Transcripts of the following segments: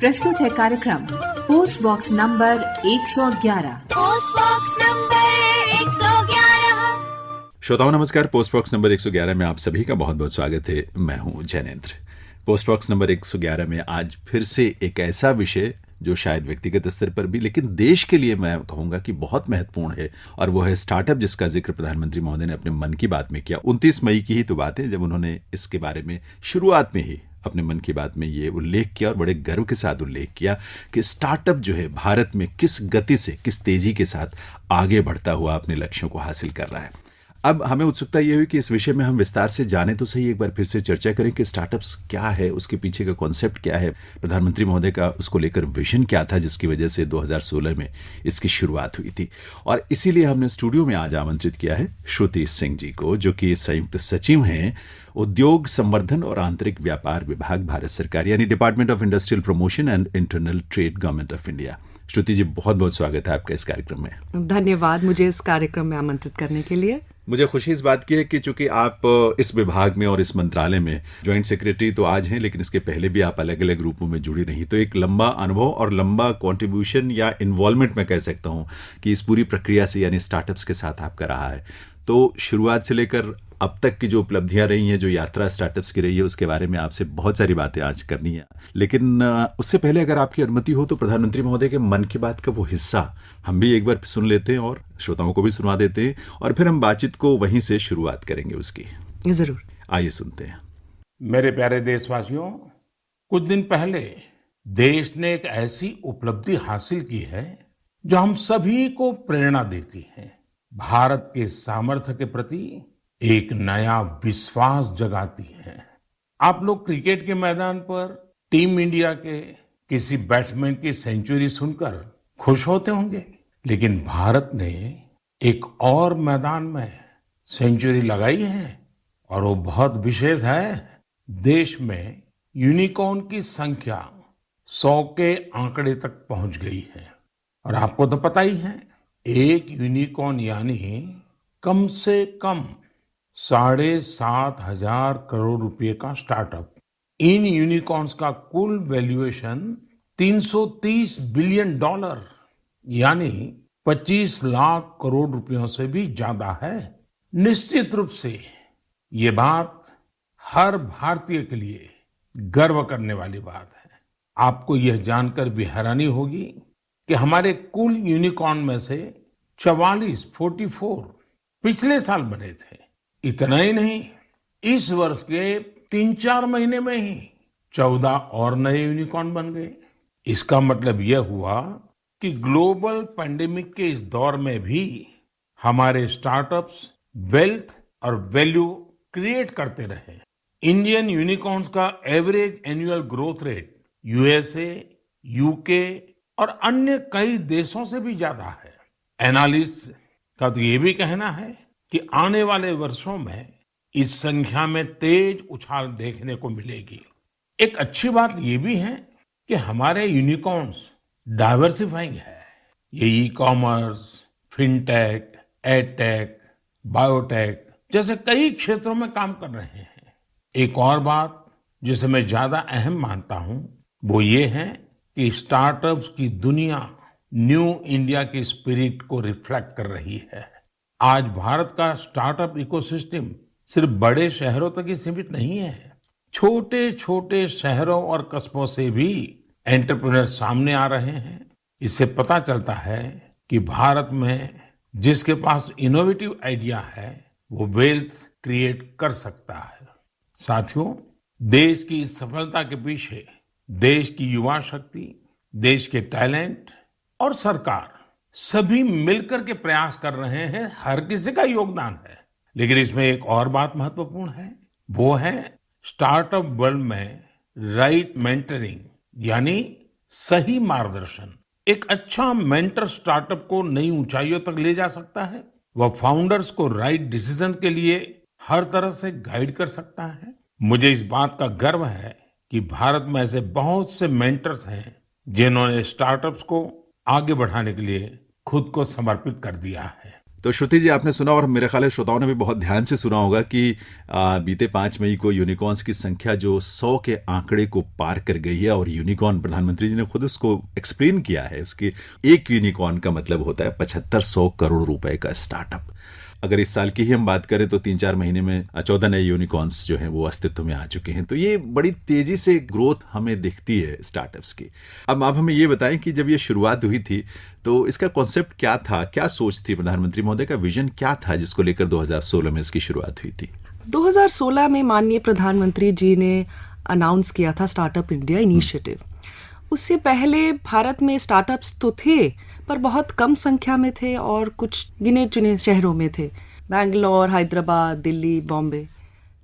प्रस्तुत है कार्यक्रम post box number 111। Post box number 111। श्रोताओं नमस्कार। पोस्ट बॉक्स नंबर 111 में आप सभी का बहुत बहुत स्वागत है। मैं हूं जैनेन्द्र। पोस्ट बॉक्स नंबर 111 में आज फिर से एक ऐसा विषय जो शायद व्यक्तिगत स्तर पर भी लेकिन देश के लिए मैं कहूंगा कि बहुत महत्वपूर्ण है, और वो है स्टार्टअप, जिसका जिक्र प्रधानमंत्री महोदय ने अपने मन की बात में किया। 29 मई की ही तो बात है जब उन्होंने इसके बारे में शुरुआत में ही अपने मन की बात में ये उल्लेख किया, और बड़े गर्व के साथ उल्लेख किया कि स्टार्टअप जो है भारत में किस गति से, किस तेजी के साथ आगे बढ़ता हुआ अपने लक्ष्यों को हासिल कर रहा है। अब हमें उत्सुकता ये हुई कि इस विषय में हम विस्तार से जाने तो सही, एक बार फिर से चर्चा करें कि स्टार्टअप्स क्या है, उसके पीछे का कॉन्सेप्ट क्या है, प्रधानमंत्री महोदय का उसको लेकर विजन क्या था जिसकी वजह से 2016 में इसकी शुरुआत हुई थी। और इसीलिए हमने स्टूडियो में आज आमंत्रित किया है श्रुति सिंह जी को, जो कि संयुक्त सचिव हैं उद्योग संवर्धन और आंतरिक व्यापार विभाग, भारत सरकार, यानी department of industrial promotion and internal trade, government of India. Shruti ji, बहुत बहुत स्वागत है आपका इस कार्यक्रम में। धन्यवाद मुझे इस कार्यक्रम में आमंत्रित करने के लिए। मुझे खुशी इस बात की है कि चूंकि आप इस विभाग में और इस मंत्रालय में ज्वाइंट सेक्रेटरी तो आज हैं, लेकिन इसके पहले भी आप अलग अलग रूपों में जुड़ी रही, तो एक लंबा अनुभव और लंबा कंट्रीब्यूशन या इन्वॉल्वमेंट मैं कह सकता हूं कि इस पूरी प्रक्रिया से, यानी स्टार्टअप्स के साथ आपका रहा है। तो शुरुआत से लेकर अब तक की जो उपलब्धियां रही हैं, जो यात्रा स्टार्टअप्स की रही है, उसके बारे में आपसे बहुत सारी बातें आज करनी है। लेकिन उससे पहले अगर आपकी अनुमति हो तो प्रधानमंत्री महोदय के मन की बात का वो हिस्सा हम भी एक बार सुन लेते हैं और श्रोताओं को भी सुनवा देते हैं, और फिर हम बातचीत को वहीं से शुरुआत करेंगे उसकी। जरूर, आइए सुनते हैं। मेरे प्यारे देशवासियों, कुछ दिन पहले देश ने एक ऐसी उपलब्धि हासिल की है जो हम सभी को प्रेरणा देती है, भारत के सामर्थ्य के प्रति एक नया विश्वास जगाती है। आप लोग क्रिकेट के मैदान पर टीम इंडिया के किसी बैट्समैन की सेंचुरी सुनकर खुश होते होंगे, लेकिन भारत ने एक और मैदान में सेंचुरी लगाई है, और वो बहुत विशेष है। देश में यूनिकॉर्न की संख्या 100 के आंकड़े तक पहुंच गई है। और आपको तो पता ही है, एक यूनिकॉर्न यानी कम से कम 7,500 करोड़ रुपए का स्टार्टअप। इन यूनिकॉर्न्स का कुल वैल्यूएशन $330 बिलियन यानी 25 लाख करोड़ रुपयों से भी ज्यादा है। निश्चित रूप से ये बात हर भारतीय के लिए गर्व करने वाली बात है। आपको यह जानकर भी हैरानी होगी कि हमारे कुल यूनिकॉर्न में से 44 पिछले साल बने थे। इतना ही नहीं, इस वर्ष के 3-4 महीने में ही 14 और नए यूनिकॉर्न बन गए। इसका मतलब यह हुआ कि ग्लोबल पैंडेमिक के इस दौर में भी हमारे स्टार्टअप्स वेल्थ और वैल्यू क्रिएट करते रहे। इंडियन यूनिकॉर्न्स का average annual growth rate USA, UK और अन्य कई देशों से भी ज्यादा है। एनालिस्ट का तो ये भी कहना है कि आने वाले वर्षों में इस संख्या में तेज उछाल देखने को मिलेगी। एक अच्छी बात ये भी है कि हमारे यूनिकॉर्न्स डाइवर्सिफाइंग है। ये e commerce, fintech, edtech, biotech जैसे कई क्षेत्रों में काम कर रहे हैं। एक और बात जिसे मैं ज्यादा अहम मानता हूं वो ये है कि स्टार्टअप्स की दुनिया न्यू इंडिया की स्पिरिट को रिफ्लेक्ट कर रही है। आज भारत का स्टार्टअप इकोसिस्टम सिर्फ बड़े शहरों तक ही सीमित नहीं है। छोटे छोटे शहरों और कस्बों से भी एंटरप्रेन्योर सामने आ रहे हैं। इससे पता चलता है कि भारत में जिसके पास इनोवेटिव आइडिया है वो वेल्थ क्रिएट कर सकता है। साथियों, देश की इस सफलता के पीछे देश की युवा शक्ति, देश के टैलेंट और सरकार सभी मिलकर के प्रयास कर रहे हैं। हर किसी का योगदान है। लेकिन इसमें एक और बात महत्वपूर्ण है, वो है स्टार्टअप वर्ल्ड में राइट मेंटरिंग, यानी सही मार्गदर्शन। एक अच्छा मेंटर स्टार्टअप को नई ऊंचाइयों तक ले जा सकता है। वह फाउंडर्स को राइट डिसीजन के लिए हर तरह से गाइड कर सकता है। मुझे इस बात का गर्व है कि भारत में ऐसे बहुत से मेंटर्स हैं जिन्होंने स्टार्टअप्स को आगे बढ़ाने के लिए खुद को समर्पित कर दिया है। तो श्रुति जी, आपने सुना और मेरे ख्याल है श्रोताओं ने भी बहुत ध्यान से सुना होगा कि बीते 5 मई को यूनिकॉर्न्स की संख्या जो 100 के आंकड़े को पार कर गई है। और यूनिकॉर्न, प्रधानमंत्री जी ने खुद उसको एक्सप्लेन किया है, उसकी एक यूनिकॉर्न का मतलब होता है 7500 करोड़ रुपए का स्टार्टअप। अगर इस साल की ही हम बात करें तो 3-4 महीने में 14 नए यूनिकॉर्न्स जो हैं वो अस्तित्व में आ चुके हैं। तो ये बड़ी तेजी से ग्रोथ हमें दिखती है स्टार्टअप्स की। अब आप हमें ये बताएं कि जब ये शुरुआत हुई थी तो इसका कॉन्सेप्ट क्या था, क्या सोच थी, प्रधानमंत्री महोदय का विजन क्या था जिसको लेकर 2016 में इसकी शुरुआत हुई थी? 2016 में माननीय प्रधानमंत्री जी ने अनाउंस किया था स्टार्टअप इंडिया इनिशिएटिव। उससे पहले भारत में स्टार्टअप्स तो थे पर बहुत कम संख्या में थे और कुछ गिने चुने शहरों में थे, बैंगलोर, हैदराबाद, दिल्ली, बॉम्बे।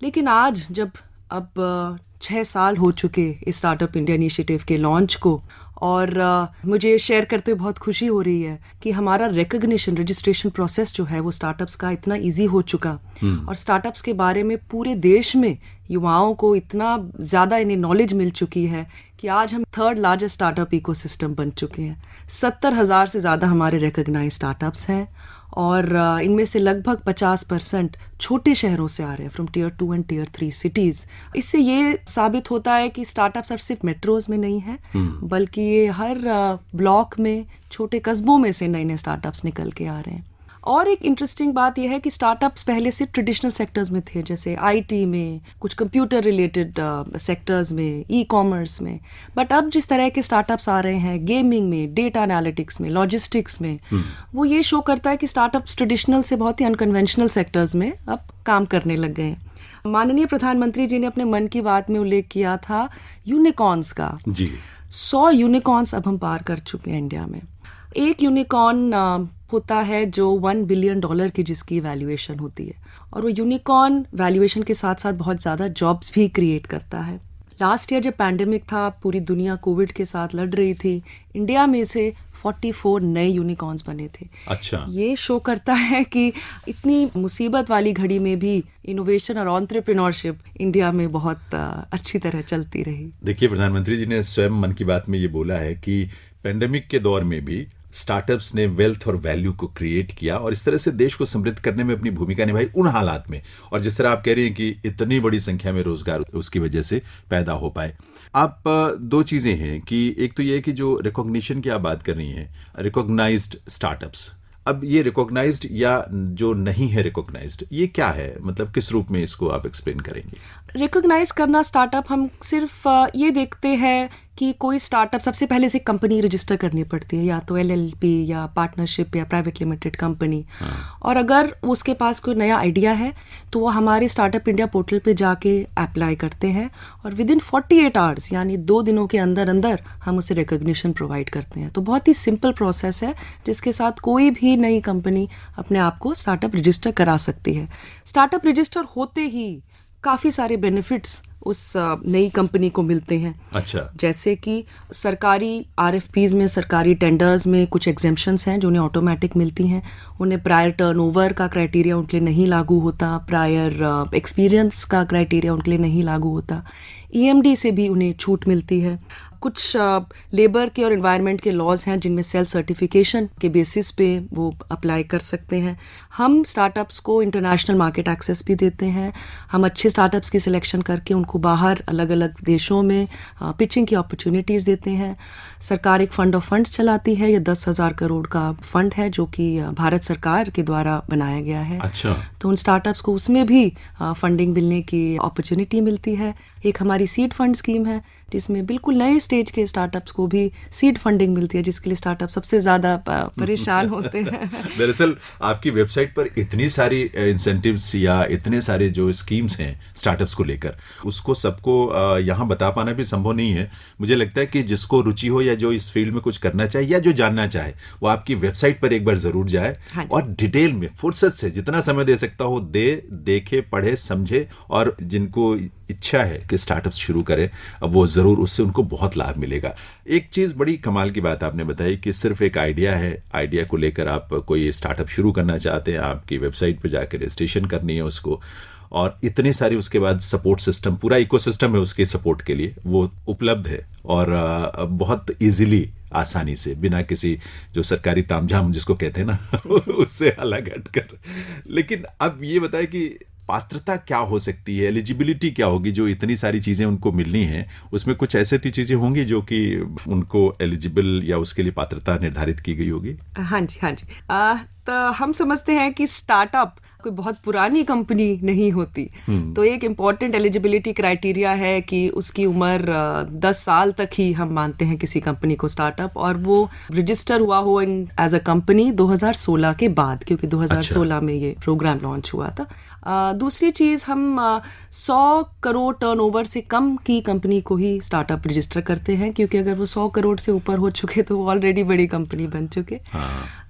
लेकिन आज जब अब 6 साल हो चुके इस स्टार्टअप इंडिया इनिशिएटिव के लॉन्च को, और मुझे शेयर करते हुए बहुत खुशी हो रही है कि हमारा रिकॉग्निशन, रजिस्ट्रेशन प्रोसेस जो है वो स्टार्टअप्स का इतना इजी हो चुका, और स्टार्टअप्स के बारे में पूरे देश में युवाओं को इतना ज़्यादा इन्हें नॉलेज मिल चुकी है कि आज हम 3rd लार्जेस्ट स्टार्टअप इकोसिस्टम बन चुके हैं। 70,000 से ज़्यादा हमारे रिकॉग्नाइज स्टार्टअप्स हैं और इनमें से लगभग 50% छोटे शहरों से आ रहे हैं, from Tier 2 and Tier 3 cities. इससे ये साबित होता है कि स्टार्टअप्स सिर्फ मेट्रोज में नहीं है, बल्कि ये हर ब्लॉक में, छोटे कस्बों में से नए नए स्टार्टअप्स निकल के आ रहे हैं। और एक इंटरेस्टिंग बात यह है कि स्टार्टअप्स पहले सिर्फ ट्रेडिशनल सेक्टर्स में थे, जैसे आईटी में, कुछ कंप्यूटर रिलेटेड सेक्टर्स में, ई कॉमर्स में। बट अब जिस तरह के स्टार्टअप्स आ रहे हैं गेमिंग में, डेटा एनालिटिक्स में, लॉजिस्टिक्स में, वो ये शो करता है कि स्टार्टअप्स ट्रेडिशनल से बहुत ही अनकन्वेंशनल सेक्टर्स में अब काम करने लग गए हैं। माननीय प्रधानमंत्री जी ने अपने मन की बात में उल्लेख किया था यूनिकॉर्न्स का जी। 100 यूनिकॉर्न्स अब हम पार कर चुके हैं इंडिया में। एक यूनिकॉर्न होता है जो $1 बिलियन की जिसकी वैल्यूएशन होती है, और वो यूनिकॉर्न वैल्यूएशन के साथ साथ बहुत ज़्यादा जॉब्स भी क्रिएट करता है। लास्ट ईयर जब पैंडेमिक था, पूरी दुनिया कोविड के साथ लड़ रही थी, इंडिया में से 44 नए यूनिकॉर्न्स बने थे। अच्छा, ये शो करता है कि इतनी मुसीबत वाली घड़ी में भी इनोवेशन और एंटरप्रेन्योरशिप इंडिया में बहुत अच्छी तरह चलती रही। देखिए, प्रधानमंत्री जी ने स्वयं मन की बात में ये बोला है कि पेंडेमिक के दौर में भी स्टार्टअप्स ने वेल्थ और वैल्यू को क्रिएट किया और इस तरह से देश को समृद्ध करने में अपनी भूमिका निभाई उन हालात में। और जिस तरह आप कह रही हैं कि इतनी बड़ी संख्या में रोजगार उसकी वजह से पैदा हो पाए। आप दो चीजें हैं कि एक तो ये है कि जो रिकॉग्निशन की आप बात कर रही हैं, रिकॉग्नाइज्ड स्टार्टअप्स, अब ये रिकॉग्नाइज्ड या जो नहीं है रिकॉग्नाइज्ड, ये क्या है, मतलब किस रूप में इसको आप एक्सप्लेन करेंगे? रिकॉग्नाइज करना स्टार्टअप, हम सिर्फ ये देखते हैं कि कोई स्टार्टअप, सबसे पहले से कंपनी रजिस्टर करनी पड़ती है, या तो LLP या पार्टनरशिप या प्राइवेट लिमिटेड कंपनी। और अगर उसके पास कोई नया आइडिया है तो वो हमारे स्टार्टअप इंडिया पोर्टल पे जाके अप्लाई करते हैं और विद इन 48 आवर्स यानी 2 दिनों के अंदर अंदर हम उसे रिकॉग्निशन प्रोवाइड करते हैं। तो बहुत ही सिंपल प्रोसेस है जिसके साथ कोई भी नई कंपनी अपने आप को स्टार्टअप रजिस्टर करा सकती है। स्टार्टअप रजिस्टर होते ही काफ़ी सारे बेनिफिट्स उस नई कंपनी को मिलते हैं। अच्छा, जैसे कि सरकारी RFPs में, सरकारी टेंडर्स में कुछ एग्जेम्पशंस हैं जो उन्हें ऑटोमेटिक मिलती हैं। उन्हें प्रायर टर्नओवर का क्राइटेरिया उनके लिए नहीं लागू होता, प्रायर एक्सपीरियंस का क्राइटेरिया उनके लिए नहीं लागू होता। EMD से भी उन्हें छूट मिलती है। कुछ लेबर के और एनवायरनमेंट के लॉज हैं जिनमें सेल्फ सर्टिफिकेशन के बेसिस पे वो अप्लाई कर सकते हैं। हम स्टार्टअप्स को इंटरनेशनल मार्केट एक्सेस भी देते हैं। हम अच्छे स्टार्टअप्स की सिलेक्शन करके उनको बाहर अलग अलग देशों में पिचिंग की अपॉर्चुनिटीज़ देते हैं। सरकार एक फंड ऑफ फंड्स चलाती है, ये 10,000 करोड़ का फंड है जो कि भारत सरकार के द्वारा बनाया गया है। अच्छा, तो उन स्टार्टअप्स को उसमें भी फंडिंग मिलने की अपॉर्चुनिटी मिलती है। एक हमारी सीड फंड स्कीम है जिसमें बिल्कुल नए स्टेज के स्टार्टअप्स को भी सीड फंडिंग मिलती है, जिसके लिए स्टार्टअप सबसे ज़्यादा परेशान होते हैं। दरअसल आपकी वेबसाइट पर इतनी सारी इंसेंटिव्स या इतने सारे जो स्कीम्स हैं स्टार्टअप्स को लेकर, उसको सबको यहाँ बता पाना भी संभव नहीं है। मुझे लगता है कि जिसको रुचि हो या जो इस फील्ड में कुछ करना चाहे या जो जानना चाहे वो आपकी वेबसाइट पर एक बार जरूर जाए और डिटेल में फुर्सत से जितना समय दे सकता हो देखे, पढ़े, समझे, और जिनको इच्छा है कि स्टार्टअप्स शुरू करें, वो ज़रूर उससे उनको बहुत लाभ मिलेगा। एक चीज़ बड़ी कमाल की बात आपने बताई कि सिर्फ एक आइडिया है, आइडिया को लेकर आप कोई स्टार्टअप शुरू करना चाहते हैं, आपकी वेबसाइट पर जाकर रजिस्ट्रेशन करनी है उसको, और इतनी सारी उसके बाद सपोर्ट सिस्टम, पूरा इकोसिस्टम है उसके सपोर्ट के लिए, वो उपलब्ध है और बहुत इजीली, आसानी से, बिना किसी जो सरकारी तामझाम जिसको कहते हैं ना उससे अलग हटकर। लेकिन अब ये बताएं कि पात्रता क्या हो सकती है, एलिजिबिलिटी क्या होगी, जो इतनी सारी चीज़ें उनको मिलनी है, उसमें कुछ ऐसी चीज़ें होंगी जो कि उनको एलिजिबल या उसके लिए पात्रता निर्धारित की गई होगी? हाँ जी, हाँ जी। तो हम समझते हैं कि स्टार्टअप कोई बहुत पुरानी कंपनी नहीं होती, तो एक इम्पॉर्टेंट एलिजिबिलिटी क्राइटेरिया है कि उसकी उम्र 10 साल तक ही हम मानते हैं किसी कंपनी को स्टार्टअप, और वो रजिस्टर हुआ हो एज अ कंपनी 2016 के बाद, क्योंकि 2016 में ये प्रोग्राम लॉन्च हुआ था। दूसरी चीज़, हम 100 करोड़ टर्नओवर से कम की कंपनी को ही स्टार्टअप रजिस्टर करते हैं, क्योंकि अगर वो 100 करोड़ से ऊपर हो चुके तो वो ऑलरेडी बड़ी कंपनी बन चुके।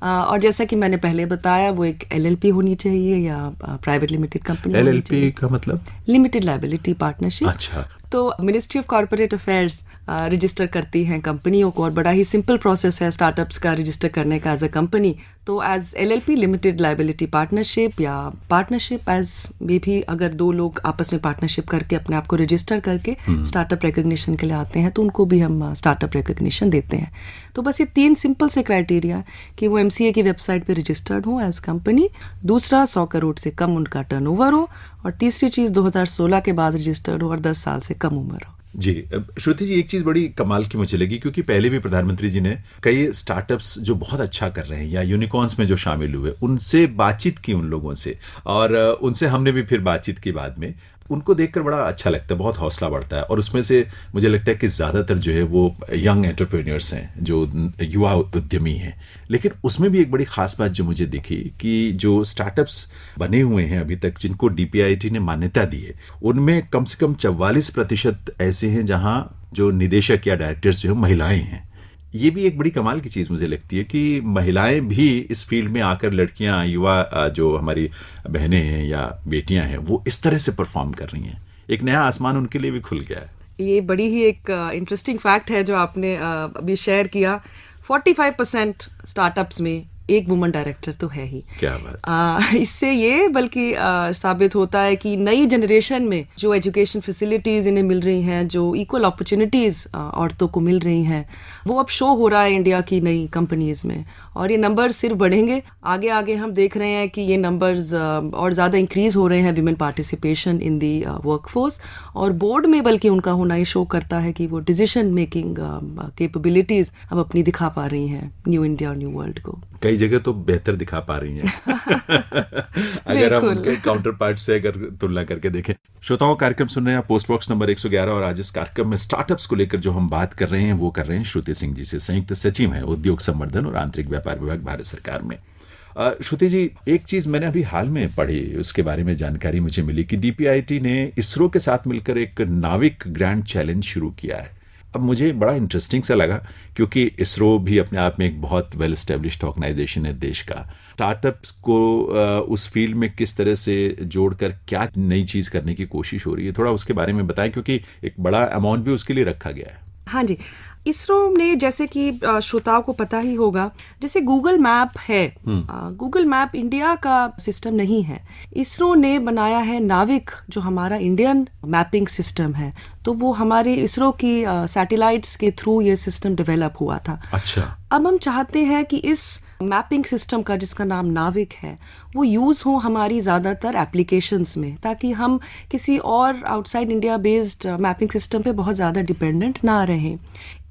और जैसा कि मैंने पहले बताया, वो एक LLP होनी चाहिए या प्राइवेट लिमिटेड कंपनी होनी चाहिए। LLP का मतलब? Limited liability partnership. अच्छा। तो ministry of corporate affairs register करती हैं कंपनियों को, और बड़ा ही सिंपल प्रोसेस है स्टार्टअप्स का रजिस्टर करने का एज अ कंपनी। तो as LLP, limited liability partnership, या पार्टनरशिप एज मे भी, अगर दो लोग आपस में पार्टनरशिप करके अपने आप को रजिस्टर करके स्टार्टअप रिकॉग्निशन के लिए आते हैं, तो उनको भी हम स्टार्टअप रिकॉग्निशन देते हैं। तो बस ये 3 सिंपल से क्राइटेरिया कि वो MCA की वेबसाइट पे रजिस्टर्ड हो एज कंपनी, दूसरा 100 करोड़ से कम उनका टर्नओवर हो, और तीसरी चीज़ 2016 के बाद रजिस्टर्ड हो और 10 साल से कम उम्र हो। जी श्रुति जी, एक चीज़ बड़ी कमाल की मुझे लगी, क्योंकि पहले भी प्रधानमंत्री जी ने कई स्टार्टअप्स जो बहुत अच्छा कर रहे हैं या यूनिकॉर्न्स में जो शामिल हुए, उनसे बातचीत की उन लोगों से, और उनसे हमने भी फिर बातचीत की बाद में। उनको देखकर बड़ा अच्छा लगता है, बहुत हौसला बढ़ता है, और उसमें से मुझे लगता है कि ज़्यादातर जो है वो यंग एंटरप्रेन्योर्स हैं, जो युवा उद्यमी हैं। लेकिन उसमें भी एक बड़ी ख़ास बात जो मुझे दिखी कि जो स्टार्टअप्स बने हुए हैं अभी तक, जिनको DPIIT ने मान्यता दी है, उनमें कम से कम 44% ऐसे हैं जहां जो निदेशक या डायरेक्टर्स जो है महिलाएं हैं। ये भी एक बड़ी कमाल की चीज़ मुझे लगती है कि महिलाएं भी इस फील्ड में आकर, लड़कियां, युवा जो हमारी बहनें हैं या बेटियां हैं, वो इस तरह से परफॉर्म कर रही हैं। एक नया आसमान उनके लिए भी खुल गया है। ये बड़ी ही एक इंटरेस्टिंग फैक्ट है जो आपने अभी शेयर किया। 45% स्टार्टअप्स में एक वुमन डायरेक्टर तो है ही। क्या बात। इससे ये बल्कि साबित होता है कि नई जनरेशन में जो एजुकेशन फैसिलिटीज़ इन्हें मिल रही हैं, जो इक्वल अपॉर्चुनिटीज़ औरतों को मिल रही हैं, वो अब शो हो रहा है इंडिया की नई कंपनीज़ में, और ये नंबर्स सिर्फ बढ़ेंगे। आगे आगे हम देख रहे हैं कि ये नंबर्स और ज़्यादा इंक्रीज़ हो रहे हैं, women participation in the workforce, और बोर्ड में बल्कि उनका होना ये शो करता है कि वो डिसीजन मेकिंग कैपेबिलिटीज़ अब अपनी दिखा पा रही हैं न्यू इंडिया और न्यू वर्ल्ड को। कई जगह तो बेहतर दिखा पा रही हैं अगर हम उनके काउंटर पार्ट से अगर तुलना करके देखें। श्रोताओं, कार्यक्रम सुन रहे हैं पोस्ट बॉक्स नंबर 111, और आज इस कार्यक्रम में स्टार्टअप्स को लेकर जो हम बात कर रहे हैं वो कर रहे हैं श्रुति सिंह जी से, संयुक्त सचिव हैं उद्योग संवर्धन और आंतरिक व्यापार विभाग, भारत सरकार में। श्रुति जी, एक चीज मैंने अभी हाल में पढ़ी, उसके बारे में जानकारी मुझे मिली कि DPIIT ने इसरो के साथ मिलकर एक नाविक ग्रैंड चैलेंज शुरू किया है। अब मुझे बड़ा इंटरेस्टिंग सा लगा, क्योंकि इसरो भी अपने आप में एक बहुत वेल एस्टेब्लिश्ड ऑर्गेनाइजेशन है देश का। स्टार्टअप्स को उस फील्ड में किस तरह से जोड़कर क्या नई चीज़ करने की कोशिश हो रही है, थोड़ा उसके बारे में बताएं, क्योंकि एक बड़ा अमाउंट भी उसके लिए रखा गया है। हाँ जी, इसरो ने, जैसे कि श्रोताओं को पता ही होगा, जैसे गूगल मैप है, गूगल मैप इंडिया का सिस्टम नहीं है। इसरो ने बनाया है नाविक, जो हमारा इंडियन मैपिंग सिस्टम है। तो वो हमारे इसरो की सैटेलाइट्स के थ्रू ये सिस्टम डेवलप हुआ था। अच्छा। अब हम चाहते हैं कि इस मैपिंग सिस्टम का, जिसका नाम नाविक है, वो यूज़ हो हमारी ज़्यादातर एप्लीकेशंस में, ताकि हम किसी और outside India based mapping system पे बहुत ज़्यादा डिपेंडेंट ना रहें।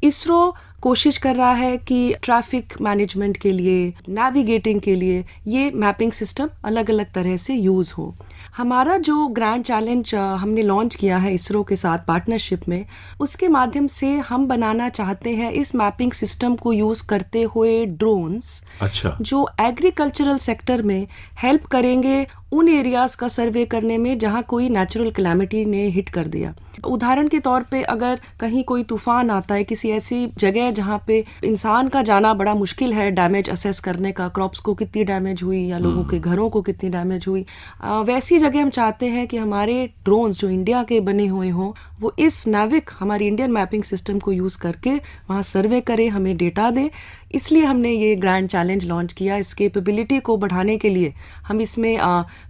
इसरो कोशिश कर रहा है कि ट्रैफिक मैनेजमेंट के लिए, नेविगेटिंग के लिए ये मैपिंग सिस्टम अलग अलग तरह से यूज़ हो। हमारा जो ग्रैंड चैलेंज हमने लॉन्च किया है इसरो के साथ पार्टनरशिप में, उसके माध्यम से हम बनाना चाहते हैं इस मैपिंग सिस्टम को यूज़ करते हुए ड्रोन्स, अच्छा, जो एग्रीकल्चरल सेक्टर में हेल्प करेंगे उन एरियाज़ का सर्वे करने में जहाँ कोई नेचुरल कैलामिटी ने हिट कर दिया। उदाहरण के तौर पे अगर कहीं कोई तूफान आता है किसी ऐसी जगह जहाँ पे इंसान का जाना बड़ा मुश्किल है, डैमेज असेस करने का, क्रॉप्स को कितनी डैमेज हुई या लोगों के घरों को कितनी डैमेज हुई, वैसी जगह हम चाहते हैं कि हमारे ड्रोन्स जो इंडिया के बने हुए हों वो इस नाविक हमारी इंडियन मैपिंग सिस्टम को यूज़ करके वहाँ सर्वे करें, हमें डेटा दें। इसलिए हमने ये ग्रैंड चैलेंज लॉन्च किया। इस कैपेबिलिटी को बढ़ाने के लिए हम इसमें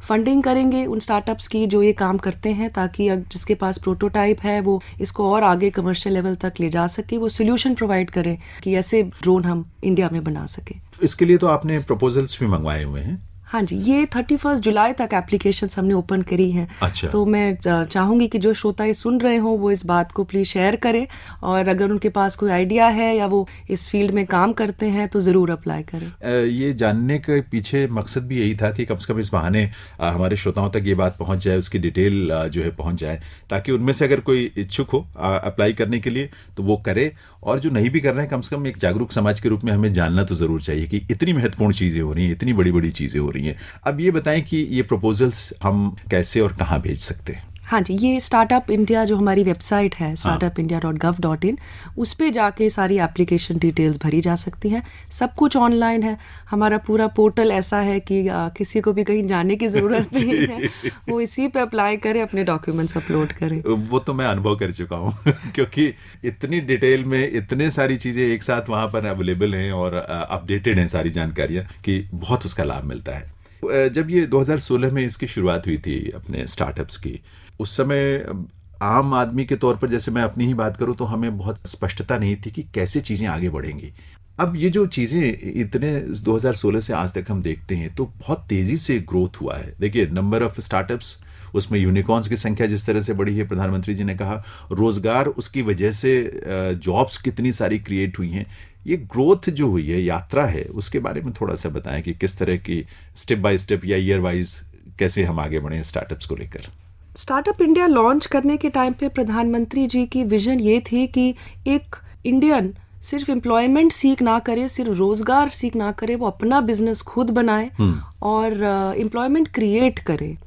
फंडिंग करेंगे उन स्टार्टअप्स की जो ये काम करते हैं, ताकि जिसके पास प्रोटोटाइप है वो इसको और आगे कमर्शियल लेवल तक ले जा सके, वो सोल्यूशन प्रोवाइड करें कि ऐसे ड्रोन हम इंडिया में बना सके। इसके लिए तो आपने प्रपोजल्स भी मंगवाए हुए हैं। हाँ जी, ये 31 जुलाई तक एप्लीकेशंस हमने ओपन करी हैं। अच्छा। तो मैं चाहूँगी कि जो श्रोता ये सुन रहे हों वो इस बात को प्लीज़ शेयर करें, और अगर उनके पास कोई आइडिया है या वो इस फील्ड में काम करते हैं तो ज़रूर अप्लाई करें। ये जानने के पीछे मकसद भी यही था कि कम से कम इस बहाने हमारे श्रोताओं तक ये बात पहुंच जाए, उसकी डिटेल जो है पहुंच जाए, ताकि उनमें से अगर कोई इच्छुक हो अप्लाई करने के लिए तो वो करे, और जो नहीं भी कर रहे हैं कम से कम एक जागरूक समाज के रूप में हमें जानना तो ज़रूर चाहिए कि इतनी महत्वपूर्ण चीज़ें हो रही हैं, इतनी बड़ी बड़ी चीज़ें हो रही हैं। अब ये बताएं कि ये प्रपोजल्स हम कैसे और कहाँ भेज सकते हैं? हाँ जी, ये स्टार्टअप इंडिया जो हमारी वेबसाइट है startupindia.gov.in, उस पे जाके सारी एप्लीकेशन डिटेल्स भरी जा सकती हैं। सब कुछ ऑनलाइन है। हमारा पूरा पोर्टल ऐसा है कि किसी को भी कहीं जाने की ज़रूरत नहीं है, वो इसी पे अप्लाई करे, अपने डॉक्यूमेंट्स अपलोड करे। वो तो मैं अनुभव कर चुका हूँ क्योंकि इतनी डिटेल में इतने सारी चीज़ें एक साथ वहाँ पर अवेलेबल हैं और अपडेटेड हैं सारी जानकारियाँ कि बहुत उसका लाभ मिलता है। जब ये 2016 में इसकी शुरुआत हुई थी अपने स्टार्टअप्स की, उस समय आम आदमी के तौर पर, जैसे मैं अपनी ही बात करूं, तो हमें बहुत स्पष्टता नहीं थी कि कैसे चीज़ें आगे बढ़ेंगी। अब ये जो चीज़ें इतने 2016 से आज तक हम देखते हैं तो बहुत तेज़ी से ग्रोथ हुआ है। देखिए, नंबर ऑफ स्टार्टअप्स, उसमें यूनिकॉर्न्स की संख्या जिस तरह से बढ़ी है, प्रधानमंत्री जी ने कहा रोज़गार उसकी वजह से जॉब्स कितनी सारी क्रिएट हुई हैं। ये ग्रोथ जो हुई है, यात्रा है, उसके बारे में थोड़ा सा बताएं कि किस तरह की स्टेप बाय स्टेप या ईयर वाइज कैसे हम आगे बढ़े स्टार्टअप्स को लेकर। स्टार्टअप इंडिया लॉन्च करने के टाइम पे प्रधानमंत्री जी की विजन ये थी कि एक इंडियन सिर्फ एम्प्लॉयमेंट सीख ना करे, सिर्फ रोजगार सीख ना करे, वो अपना बिजनेस खुद बनाए और एम्प्लॉयमेंट क्रिएट करे।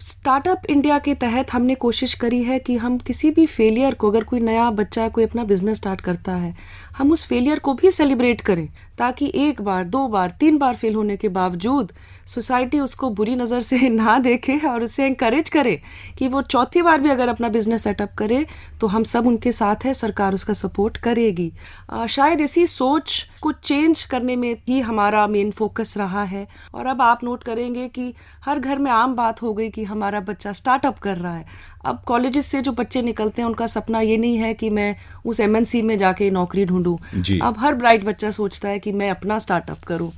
स्टार्टअप इंडिया के तहत हमने कोशिश करी है कि हम किसी भी फेलियर को, अगर कोई नया बच्चा कोई अपना बिजनेस स्टार्ट करता है, हम उस फेलियर को भी सेलिब्रेट करें, ताकि एक बार, दो बार, तीन बार फेल होने के बावजूद सोसाइटी उसको बुरी नज़र से ना देखे और उससे encourage करे कि वो चौथी बार भी अगर अपना बिजनेस सेटअप करे तो हम सब उनके साथ हैं, सरकार उसका सपोर्ट करेगी। शायद इसी सोच को चेंज करने में ही हमारा मेन फोकस रहा है। और अब आप नोट करेंगे कि हर घर में आम बात हो गई कि हमारा बच्चा स्टार्टअप कर रहा है। अब कॉलेजेस से जो बच्चे निकलते हैं उनका सपना ये नहीं है कि मैं उस MNC में जाके नौकरी ढूंढूं। अब हर ब्राइट बच्चा सोचता है कि मैं अपना स्टार्टअप करूं।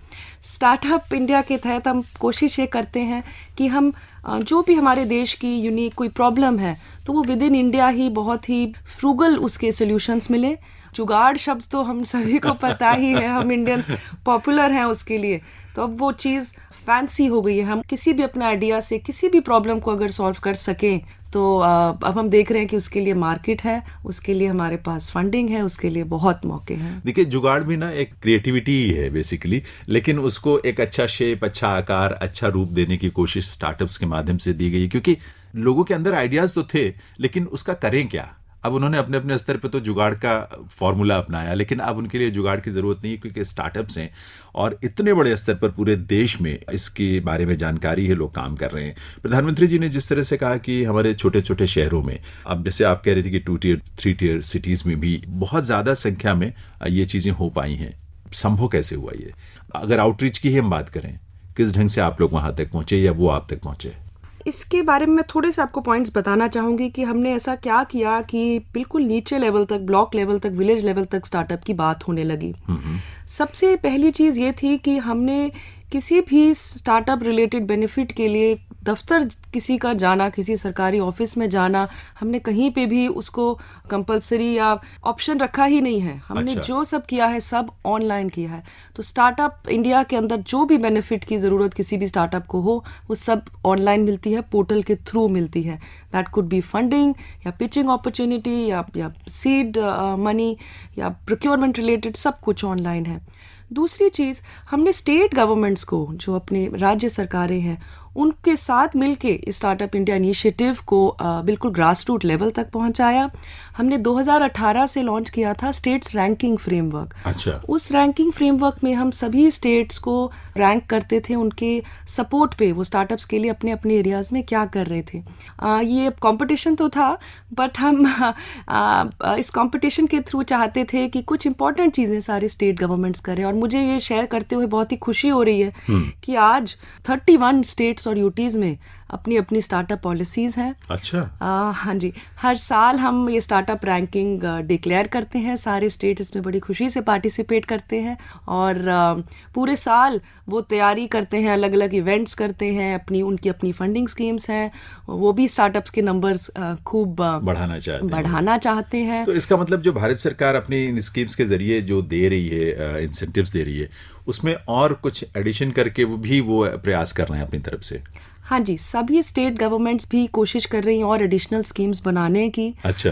स्टार्टअप इंडिया के तहत हम कोशिश ये करते हैं कि हम जो भी हमारे देश की यूनिक कोई प्रॉब्लम है तो वो विद इन इंडिया ही बहुत ही फ्रूगल उसके सॉल्यूशंस मिले। जुगाड़ शब्द तो हम सभी को पता ही है, हम इंडियंस पॉपुलर हैं उसके लिए, तो अब वो चीज़ फैंसी हो गई है। हम किसी भी अपने आइडिया से किसी भी प्रॉब्लम को अगर सॉल्व कर सकें तो अब हम देख रहे हैं कि उसके लिए मार्केट है, उसके लिए हमारे पास फंडिंग है, उसके लिए बहुत मौके हैं। देखिए, जुगाड़ भी ना एक क्रिएटिविटी ही है बेसिकली, लेकिन उसको एक अच्छा शेप, अच्छा आकार, अच्छा रूप देने की कोशिश स्टार्टअप्स के माध्यम से की गई, क्योंकि लोगों के अंदर आइडियाज़ तो थे लेकिन उसका करें क्या। अब उन्होंने अपने अपने स्तर पे तो जुगाड़ का फॉर्मूला अपनाया, लेकिन अब उनके लिए जुगाड़ की ज़रूरत नहीं है क्योंकि स्टार्टअप्स हैं और इतने बड़े स्तर पर पूरे देश में इसके बारे में जानकारी है, लोग काम कर रहे हैं। प्रधानमंत्री जी ने जिस तरह से कहा कि हमारे छोटे छोटे शहरों में, अब जैसे आप कह रहे थे कि 2 टियर 3 टियर सिटीज़ में भी बहुत ज़्यादा संख्या में ये चीज़ें हो पाई हैं। संभव कैसे हुआ ये? अगर आउटरीच की ही हम बात करें, किस ढंग से आप लोग वहाँ तक पहुँचे या वो आप तक पहुँचे? इसके बारे में मैं थोड़े से आपको पॉइंट्स बताना चाहूँगी कि हमने ऐसा क्या किया कि बिल्कुल नीचे लेवल तक, ब्लॉक लेवल तक, विलेज लेवल तक स्टार्टअप की बात होने लगी। सबसे पहली चीज़ ये थी कि हमने किसी भी स्टार्टअप रिलेटेड बेनिफिट के लिए दफ्तर किसी का जाना, किसी सरकारी ऑफिस में जाना, हमने कहीं पे भी उसको कंपलसरी या ऑप्शन रखा ही नहीं है। हमने जो सब किया है सब ऑनलाइन किया है। तो स्टार्टअप इंडिया के अंदर जो भी बेनिफिट की ज़रूरत किसी भी स्टार्टअप को हो वो सब ऑनलाइन मिलती है, पोर्टल के थ्रू मिलती है। दैट कुड बी फंडिंग या पिचिंग अपॉर्चुनिटी या सीड मनी या प्रोक्योरमेंट रिलेटेड, सब कुछ ऑनलाइन है। दूसरी चीज़, हमने स्टेट गवर्नमेंट्स को, जो अपने राज्य सरकारें हैं, उनके साथ मिलके स्टार्टअप इंडिया इनिशिएटिव को बिल्कुल ग्रास रूट लेवल तक पहुंचाया। हमने 2018 से लॉन्च किया था स्टेट्स रैंकिंग फ्रेमवर्क। अच्छा। उस रैंकिंग फ्रेमवर्क में हम सभी स्टेट्स को रैंक करते थे उनके सपोर्ट पे, वो स्टार्टअप्स के लिए अपने अपने एरियाज में क्या कर रहे थे। ये कंपटीशन तो था, बट हम इस कंपटीशन के थ्रू चाहते थे कि कुछ इंपॉर्टेंट चीज़ें सारे स्टेट गवर्नमेंट्स करें। और मुझे ये शेयर करते हुए बहुत ही खुशी हो रही है कि आज 31 स्टेट्स और यूटीज़ में अपनी अपनी स्टार्टअप पॉलिसीज़ हैं। अच्छा। हाँ जी, हर साल हम ये स्टार्टअप रैंकिंग डिक्लेयर करते हैं, सारे स्टेट इसमें बड़ी खुशी से पार्टिसिपेट करते हैं और पूरे साल वो तैयारी करते हैं, अलग अलग इवेंट्स करते हैं, उनकी अपनी फंडिंग स्कीम्स हैं, वो भी स्टार्टअप्स के नंबर्स खूब बढ़ाना चाहते हैं। तो इसका मतलब जो भारत सरकार अपनी इन स्कीम्स के जरिए जो दे रही है, इंसेंटिव्स दे रही है, उसमें और कुछ एडिशन करके वो प्रयास कर रहे हैं अपनी तरफ से। हाँ जी, सभी स्टेट गवर्नमेंट्स भी कोशिश कर रही हैं और एडिशनल स्कीम्स बनाने की। अच्छा।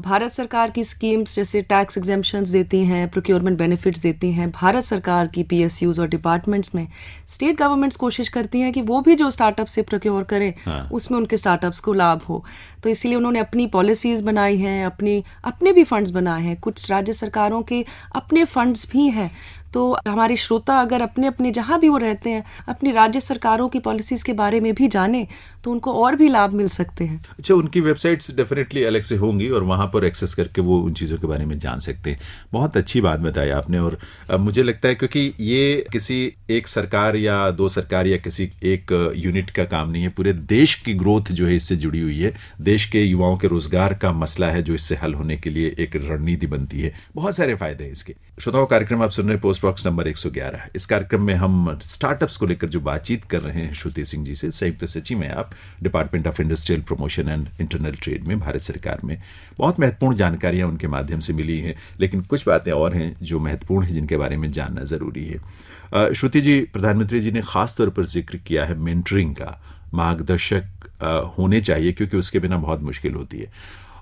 भारत सरकार की स्कीम्स जैसे टैक्स एग्जेम्पशंस देती हैं, प्रोक्योरमेंट बेनिफिट्स देती हैं भारत सरकार की PSUs और डिपार्टमेंट्स में। स्टेट गवर्नमेंट्स कोशिश करती हैं कि वो भी जो स्टार्टअप से प्रोक्योर करें, उसमें उनके स्टार्टअप्स को लाभ हो। तो इसीलिए उन्होंने अपनी पॉलिसीज़ बनाई हैं, अपने भी फंड्स बनाए हैं, कुछ राज्य सरकारों के अपने फंड्स भी हैं। तो हमारे श्रोता अगर अपने अपने जहाँ भी वो रहते हैं अपनी राज्य सरकारों की पॉलिसीज़ के बारे में भी जाने तो उनको और भी लाभ मिल सकते हैं। अच्छा, उनकी वेबसाइट्स डेफिनेटली अलग से होंगी और वहाँ पर एक्सेस करके वो उन चीज़ों के बारे में जान सकते हैं। बहुत अच्छी बात बताई आपने। और मुझे लगता है क्योंकि ये किसी एक सरकार या दो सरकार या किसी एक यूनिट का काम नहीं है, पूरे देश की ग्रोथ जो है इससे जुड़ी हुई है। देश के युवाओं के रोजगार का मसला है जो इससे हल होने के लिए एक रणनीति बनती है। बहुत सारे फायदे हैं इसके। श्रोताओं, कार्यक्रम आप सुन रहे हैं पोस्ट बॉक्स नंबर 111। इस कार्यक्रम में हम स्टार्टअप्स को लेकर जो बातचीत कर रहे हैं श्रुति सिंह जी से, संयुक्त सचिव हैं आप department of industrial promotion and internal trade में भारत सरकार में। बहुत महत्वपूर्ण जानकारियां उनके माध्यम से मिली हैं, लेकिन कुछ बातें और हैं जो महत्वपूर्ण हैं जिनके बारे में जानना जरूरी है। श्रुति जी, प्रधानमंत्री जी ने खास तौर पर जिक्र किया है मेंटरिंग का, मार्गदर्शक होने चाहिए क्योंकि उसके बिना बहुत मुश्किल होती है।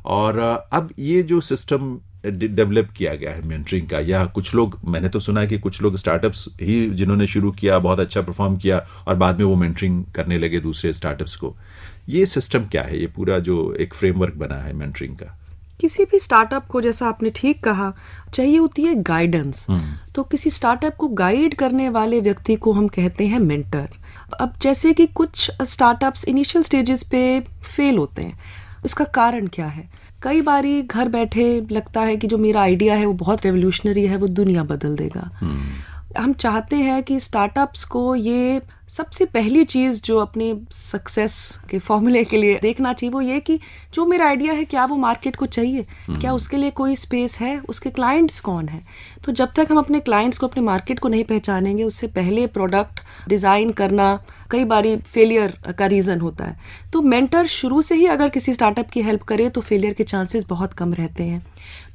और अब ये जो सिस्टम डेवलप किया गया है मेंटरिंग का, या कुछ लोग, मैंने तो सुना है कि कुछ लोग स्टार्टअप्स ही जिन्होंने शुरू किया बहुत अच्छा परफॉर्म किया और बाद में वो मेंटरिंग करने लगे दूसरे स्टार्टअप्स को। ये सिस्टम क्या है, ये पूरा जो एक फ्रेमवर्क बना है मेंटरिंग का? किसी भी स्टार्टअप को, जैसा आपने ठीक कहा, चाहिए होती है गाइडेंस। तो किसी स्टार्टअप को गाइड करने वाले व्यक्ति को हम कहते हैं मेंटर। अब जैसे कि कुछ स्टार्टअप्स इनिशियल स्टेजेस पे फेल होते हैं, इसका कारण क्या है? कई बारी घर बैठे लगता है कि जो मेरा आइडिया है वो बहुत रेवोल्यूशनरी है, वो दुनिया बदल देगा। हम चाहते हैं कि स्टार्टअप्स को ये सबसे पहली चीज़ जो अपने सक्सेस के फॉर्मूले के लिए देखना चाहिए वो ये कि जो मेरा आइडिया है क्या वो मार्केट को चाहिए, क्या उसके लिए कोई स्पेस है, उसके क्लाइंट्स कौन है। तो जब तक हम अपने क्लाइंट्स को, अपने मार्केट को नहीं पहचानेंगे, उससे पहले प्रोडक्ट डिज़ाइन करना कई बारी फेलियर का रीज़न होता है। तो मेंटर शुरू से ही अगर किसी स्टार्टअप की हेल्प करे तो फेलियर के चांसेस बहुत कम रहते हैं।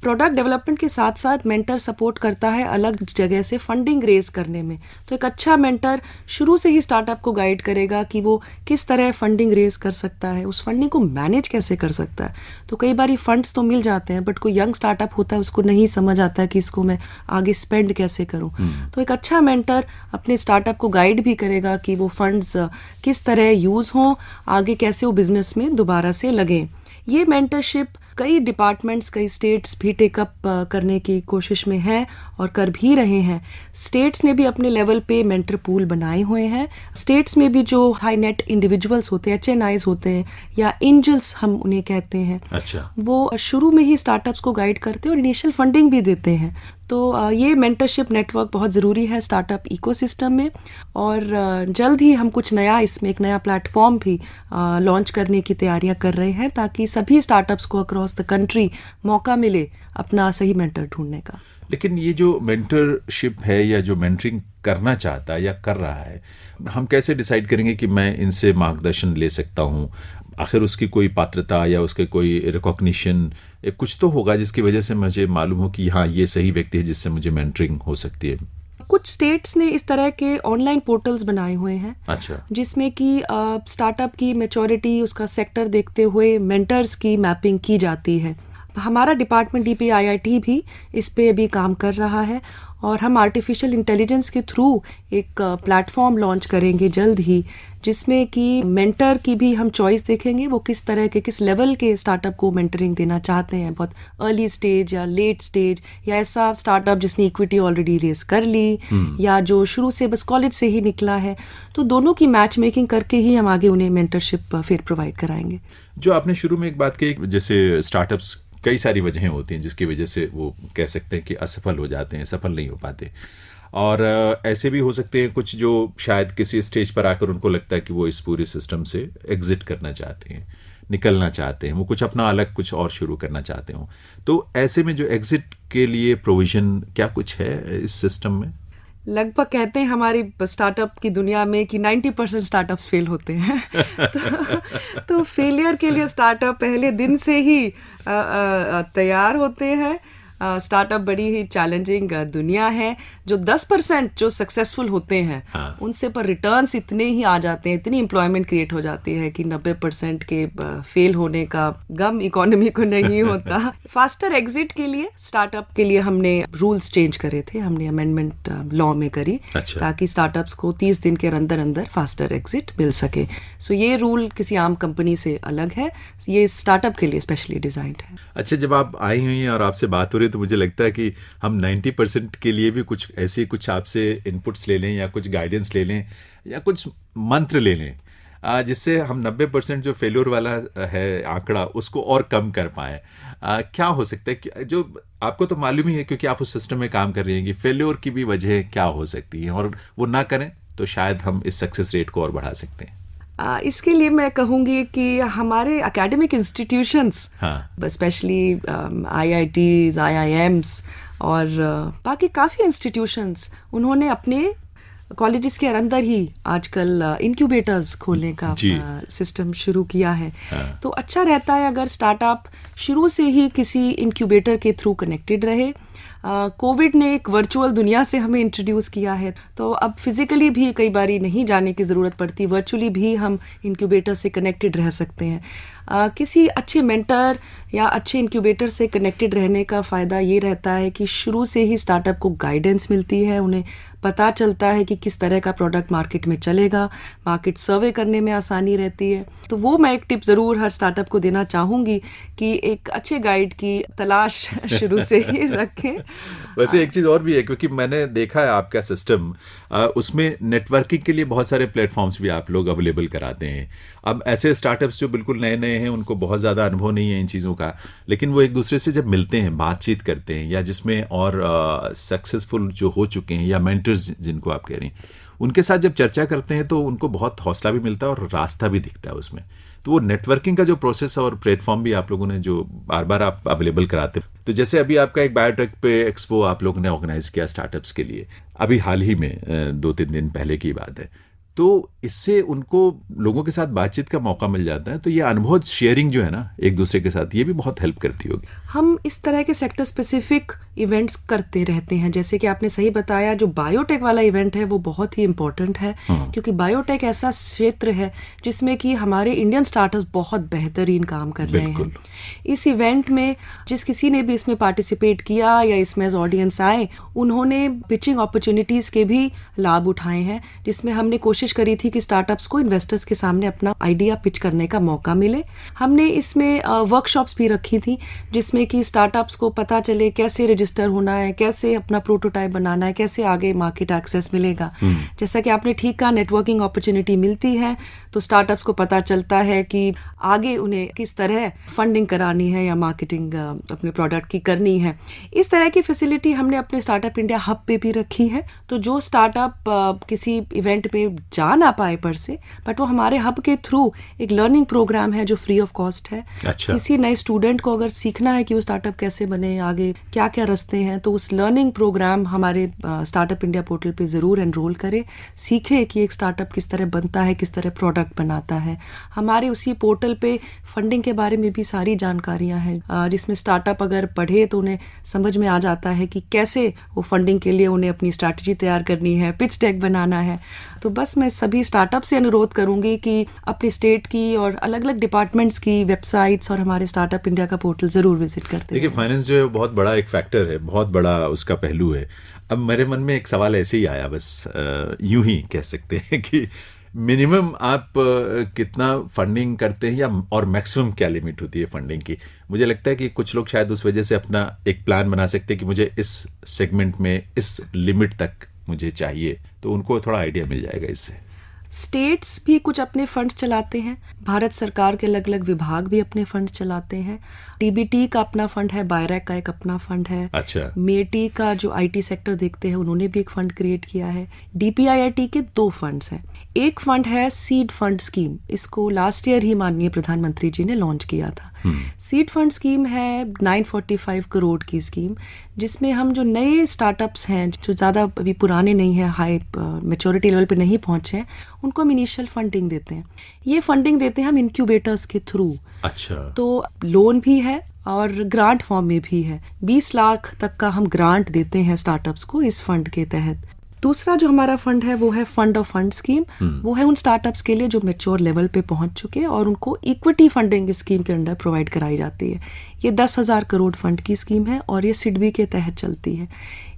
प्रोडक्ट डेवलपमेंट के साथ साथ मेंटर सपोर्ट करता है अलग जगह से फंडिंग रेज करने में। तो एक अच्छा मेंटर शुरू से ही स्टार्टअप को गाइड करेगा कि वो किस तरह फंडिंग रेज कर सकता है, उस फंडिंग को मैनेज कैसे कर सकता है। तो कई बारी फंड्स तो मिल जाते हैं, बट कोई यंग स्टार्टअप होता है उसको नहीं समझ आता है कि इसको मैं आगे स्पेंड कैसे करूं। तो एक अच्छा मेंटर अपने स्टार्टअप को गाइड भी करेगा कि वो फंड्स किस तरह यूज़ हों, आगे कैसे वो बिजनेस में दोबारा से लगें। ये मेंटरशिप कई डिपार्टमेंट्स, कई स्टेट्स भी टेकअप करने की कोशिश में हैं और कर भी रहे हैं। स्टेट्स ने भी अपने लेवल पे मेंटर पूल बनाए हुए हैं। स्टेट्स में भी जो हाई नेट इंडिविजुअल्स होते हैं, HNIs होते हैं या एंजल्स हम उन्हें कहते हैं, अच्छा, वो शुरू में ही स्टार्टअप्स को गाइड करते हैं और इनिशियल फंडिंग भी देते हैं। तो ये मेंटरशिप नेटवर्क बहुत ज़रूरी है स्टार्टअप इकोसिस्टम में। और जल्द ही हम कुछ नया, इसमें एक नया प्लेटफॉर्म भी लॉन्च करने की तैयारियां कर रहे हैं ताकि सभी स्टार्टअप्स को अक्रॉस द कंट्री मौका मिले अपना सही मेंटर ढूंढने का। लेकिन ये जो मेंटरशिप है या जो मेंटरिंग करना चाहता है या कर रहा है, हम कैसे डिसाइड करेंगे कि मैं इनसे मार्गदर्शन ले सकता हूँ? आखिर उसकी कोई पात्रता या उसके कोई रिकॉग्निशन कुछ तो होगा जिसकी वजह से मुझे मालूम हो कि हाँ, ये सही व्यक्ति है जिससे मुझे मेंटरिंग हो सकती है। कुछ स्टेट्स ने इस तरह के ऑनलाइन पोर्टल्स बनाए हुए हैं, अच्छा, जिसमें कि स्टार्टअप की मैच्योरिटी, उसका सेक्टर देखते हुए मेंटर्स की मैपिंग की जाती है। हमारा डिपार्टमेंट DPIIT भी इस पे अभी काम कर रहा है और हम आर्टिफिशियल इंटेलिजेंस के थ्रू एक प्लेटफॉर्म लॉन्च करेंगे जल्द ही, जिसमें कि मेंटर की भी हम चॉइस देखेंगे, वो किस तरह के किस लेवल के स्टार्टअप को मेंटरिंग देना चाहते हैं, बहुत अर्ली स्टेज या लेट स्टेज, या ऐसा स्टार्टअप जिसने इक्विटी ऑलरेडी रेज कर ली या जो शुरू से बस कॉलेज से ही निकला है। तो दोनों की मैच मेकिंग करके ही हम आगे उन्हें मेंटरशिप फिर प्रोवाइड कराएंगे। जो आपने शुरू में एक बात कही, जैसे स्टार्टअप्स कई सारी वजहें होती हैं जिसकी वजह से वो कह सकते हैं कि असफल हो जाते हैं, सफल नहीं हो पाते, और ऐसे भी हो सकते हैं कुछ जो शायद किसी स्टेज पर आकर उनको लगता है कि वो इस पूरे सिस्टम से एग्जिट करना चाहते हैं, निकलना चाहते हैं, वो कुछ अपना अलग कुछ और शुरू करना चाहते हो। तो ऐसे में जो एग्जिट के लिए प्रोविजन क्या कुछ है इस सिस्टम में? लगभग कहते हैं हमारी स्टार्टअप की दुनिया में कि 90% स्टार्टअप्स फेल होते हैं। तो फेलियर के लिए स्टार्टअप पहले दिन से ही तैयार होते हैं। स्टार्टअप बड़ी ही चैलेंजिंग दुनिया है। जो 10% जो सक्सेसफुल होते हैं, हाँ। उनसे पर रिटर्न्स इतने ही आ जाते हैं, इतनी एम्प्लॉयमेंट क्रिएट हो जाती है कि 90% के फेल होने का गम इकोनॉमी को नहीं होता। फास्टर एग्जिट के लिए स्टार्टअप के लिए हमने रूल्स चेंज करे थे, हमने अमेंडमेंट लॉ में करी। अच्छा। ताकि स्टार्टअप्स को 30 दिन के अंदर अंदर फास्टर एग्जिट मिल सके। सो ये रूल किसी आम कंपनी से अलग है, ये स्टार्टअप के लिए स्पेशली डिजाइंड है। अच्छा, जब आप आई हुई हैं और आपसे बात हो रही है तो मुझे लगता है कि हम 90% के लिए भी कुछ ऐसे कुछ आपसे इनपुट्स ले लें या कुछ गाइडेंस ले लें या कुछ मंत्र ले लें, जिससे हम 90% जो फेल्योर वाला है आंकड़ा उसको और कम कर पाएं। क्या हो सकता है कि जो आपको तो मालूम ही है क्योंकि आप उस सिस्टम में काम कर रही हैं कि फेल्योर की भी वजह क्या हो सकती है, और वो ना करें तो शायद हम इस सक्सेस रेट को और बढ़ा सकते हैं। इसके लिए मैं कहूँगी कि हमारे academic institutions, specially IITs, IIMs और बाकी काफ़ी इंस्टीट्यूशंस, उन्होंने अपने कॉलेजेस के अंदर ही आजकल इनक्यूबेटर्स खोलने का सिस्टम शुरू किया है। तो अच्छा रहता है अगर स्टार्टअप शुरू से ही किसी इनक्यूबेटर के थ्रू कनेक्टेड रहे। कोविड ने एक वर्चुअल दुनिया से हमें इंट्रोड्यूस किया है, तो अब फिजिकली भी कई बारी नहीं जाने की ज़रूरत पड़ती, वर्चुअली भी हम इनक्यूबेटर से कनेक्टेड रह सकते हैं। किसी अच्छे मेंटर या अच्छे इनक्यूबेटर से कनेक्टेड रहने का फ़ायदा ये रहता है कि शुरू से ही स्टार्टअप को गाइडेंस मिलती है, उन्हें पता चलता है कि किस तरह का प्रोडक्ट मार्केट में चलेगा, मार्केट सर्वे करने में आसानी रहती है। तो वो मैं एक टिप ज़रूर हर स्टार्टअप को देना चाहूँगी कि एक अच्छे गाइड की तलाश शुरू से ही रखें। वैसे एक चीज़ और भी है, क्योंकि मैंने देखा है आपका सिस्टम, उसमें नेटवर्किंग के लिए बहुत सारे प्लेटफॉर्म्स भी आप लोग अवेलेबल कराते हैं। अब ऐसे स्टार्टअप्स जो बिल्कुल नए नए हैं, उनको बहुत ज़्यादा अनुभव नहीं है इन चीज़ों का, लेकिन वो एक दूसरे से जब मिलते हैं, बातचीत करते हैं, या जिसमें और सक्सेसफुल जो हो चुके हैं या मेंटर्स जिनको आप कह रही हैं, उनके साथ जब चर्चा करते हैं तो उनको बहुत हौसला भी मिलता है और रास्ता भी दिखता है उसमें। तो वो नेटवर्किंग का जो प्रोसेस और प्लेटफॉर्म भी आप लोगों ने जो बार बार आप अवेलेबल कराते हैं, तो जैसे अभी आपका एक बायोटेक पे एक्सपो आप लोगों ने ऑर्गेनाइज किया स्टार्टअप्स के लिए, अभी हाल ही में 2-3 दिन पहले की बात है, तो इससे उनको लोगों के साथ बातचीत का मौका मिल जाता है। तो ये अनुभव शेयरिंग जो है ना एक दूसरे के साथ, ये भी बहुत हेल्प करती होगी। हम इस तरह के सेक्टर स्पेसिफिक इवेंट्स करते रहते हैं। जैसे कि आपने सही बताया, जो बायोटेक वाला इवेंट है वो बहुत ही इम्पोर्टेंट है, क्योंकि बायोटेक ऐसा क्षेत्र है जिसमें कि हमारे इंडियन स्टार्टअप्स बहुत बेहतरीन काम कर रहे हैं। इस इवेंट में जिस किसी ने भी इसमें पार्टिसिपेट किया या इसमें एज ऑडियंस आए, उन्होंने पिचिंग अपॉर्चुनिटीज़ के भी लाभ उठाए हैं, जिसमें हमने कोशिश करी थी कि स्टार्टअप्स को इन्वेस्टर्स के सामने अपना आइडिया पिच करने का मौका मिले। हमने इसमें वर्कशॉप्स भी रखी थी, जिसमें कि स्टार्टअप्स को पता चले कैसे रजिस्टर होना है, कैसे अपना प्रोटोटाइप बनाना है, कैसे आगे मार्केट एक्सेस मिलेगा। जैसा कि आपने ठीक कहा, नेटवर्किंग अपॉर्चुनिटी मिलती है तो स्टार्टअप्स को पता चलता है कि आगे उन्हें किस तरह फंडिंग करानी है या मार्केटिंग अपने प्रोडक्ट की करनी है। इस तरह की फैसिलिटी हमने अपने स्टार्टअप इंडिया हब पे भी रखी है। तो जो स्टार्टअप किसी इवेंट पे जा ना पाए पर से, बट वो हमारे हब के थ्रू एक लर्निंग प्रोग्राम है जो फ्री ऑफ कॉस्ट है। अच्छा। किसी नए स्टूडेंट को अगर सीखना है कि वो स्टार्टअप कैसे बने, आगे क्या क्या रास्ते हैं, तो उस लर्निंग प्रोग्राम हमारे स्टार्टअप इंडिया पोर्टल पे ज़रूर एनरोल करे, सीखे कि एक स्टार्टअप किस तरह बनता है, किस तरह प्रोडक्ट बनाता है। हमारे उसी पोर्टल पे फंडिंग के बारे में भी सारी जानकारियाँ हैं, जिसमें स्टार्टअप अगर पढ़े तो उन्हें समझ में आ जाता है कि कैसे वो फंडिंग के लिए उन्हें अपनी स्ट्रैटेजी तैयार करनी है, पिच डेक बनाना है। तो बस मैं सभी स्टार्टअप से अनुरोध करूंगी कि अपनी स्टेट की और अलग अलग डिपार्टमेंट्स की वेबसाइट्स और हमारे स्टार्टअप इंडिया का पोर्टल ज़रूर विजिट करते देखिए हैं। फाइनेंस जो है बहुत बड़ा एक फैक्टर है, बहुत बड़ा उसका पहलू है। अब मेरे मन में एक सवाल ऐसे ही आया, बस यूं ही कह सकते हैं कि मिनिमम आप कितना फंडिंग करते हैं, या और मैक्सिमम क्या लिमिट होती है फंडिंग की? मुझे लगता है कि कुछ लोग शायद उस वजह से अपना एक प्लान बना सकते हैं कि मुझे इस सेगमेंट में इस लिमिट तक मुझे चाहिए, तो उनको थोड़ा आइडिया मिल जाएगा इससे। स्टेट्स भी कुछ अपने फंड्स चलाते हैं, भारत सरकार के अलग अलग विभाग भी अपने फंड्स चलाते हैं। डीबीटी का अपना फंड है, बायरैक का एक अपना फंड है। अच्छा। मेटी का जो आईटी सेक्टर देखते हैं उन्होंने भी एक फंड क्रिएट किया है। डीपीआईआईटी के 2 फंड्स हैं। एक फंड है सीड फंड स्कीम, इसको लास्ट ईयर ही माननीय प्रधानमंत्री जी ने लॉन्च किया था। सीड फंड स्कीम है 945 करोड़ की स्कीम, जिसमें हम जो नए स्टार्टअप्स हैं जो ज़्यादा अभी पुराने नहीं हैं, हाई मैच्योरिटी लेवल पे नहीं पहुंचे हैं, उनको हम इनिशियल फंडिंग देते हैं। ये फंडिंग देते हैं हम इंक्यूबेटर्स के थ्रू। अच्छा। तो लोन भी है और ग्रांट फॉर्म में भी है। 20 लाख तक का हम ग्रांट देते हैं स्टार्टअप्स को इस फंड के तहत। दूसरा जो हमारा फंड है वो है फंड ऑफ फंड स्कीम। वो है उन स्टार्टअप्स के लिए जो मैच्योर लेवल पे पहुंच चुके हैं और उनको इक्विटी फंडिंग इस स्कीम के अंडर प्रोवाइड कराई जाती है। ये 10,000 करोड़ फंड की स्कीम है और ये सिडबी के तहत चलती है।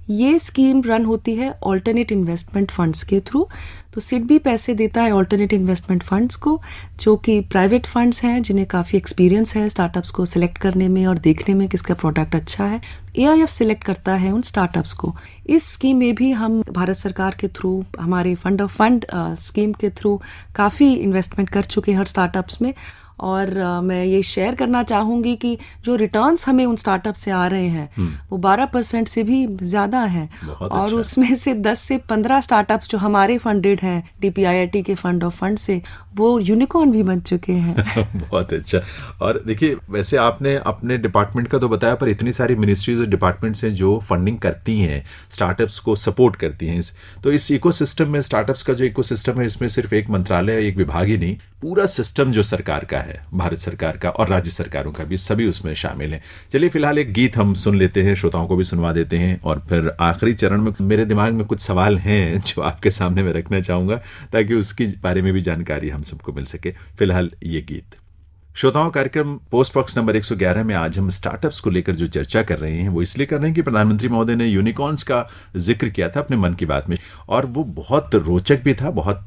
ये स्कीम रन होती है ऑल्टरनेट इन्वेस्टमेंट फंड्स के थ्रू। तो सिडबी पैसे देता है ऑल्टरनेट इन्वेस्टमेंट फंड्स को, जो कि प्राइवेट फंड्स हैं जिन्हें काफ़ी एक्सपीरियंस है स्टार्टअप्स को सिलेक्ट करने में और देखने में किसका प्रोडक्ट अच्छा है। एआईएफ सिलेक्ट करता है उन स्टार्टअप्स को। इस स्कीम में भी हम भारत सरकार के थ्रू, हमारे फंड ऑफ फंड स्कीम के थ्रू काफ़ी इन्वेस्टमेंट कर चुके हैं हर स्टार्टअप्स में। और मैं ये शेयर करना चाहूँगी कि जो रिटर्न्स हमें उन स्टार्टअप से आ रहे हैं वो 12% से भी ज़्यादा हैं। और अच्छा। उसमें से 10 से 15 स्टार्टअप्स जो हमारे फंडेड हैं डीपीआईआईटी के फंड ऑफ फंड से, वो यूनिकॉर्न भी बन चुके हैं। बहुत अच्छा। और देखिए, वैसे आपने अपने डिपार्टमेंट का तो बताया, पर इतनी सारी मिनिस्ट्रीज और डिपार्टमेंट्स हैं जो फंडिंग करती हैं, स्टार्टअप्स को सपोर्ट करती हैं। तो इस इकोसिस्टम में, स्टार्टअप्स का जो इकोसिस्टम है, इसमें सिर्फ एक मंत्रालय, एक विभाग ही नहीं, पूरा सिस्टम जो सरकार का है, भारत सरकार का और राज्य सरकारों का भी, सभी उसमें शामिल हैं। चलिए फिलहाल एक गीत हम सुन लेते हैं, श्रोताओं को भी सुनवा देते हैं, और फिर आखिरी चरण में मेरे दिमाग में कुछ सवाल हैं जो आपके सामने मैं रखना चाहूँगा, ताकि उसकी बारे में भी जानकारी हम सबको मिल सके। फिलहाल ये गीत। श्रोताओं, कार्यक्रम पोस्ट बॉक्स नंबर 111 में आज हम स्टार्टअप्स को लेकर जो चर्चा कर रहे हैं वो इसलिए कर रहे हैं कि प्रधानमंत्री महोदय ने यूनिकॉर्न्स का जिक्र किया था अपने मन की बात में, और वो बहुत रोचक भी था, बहुत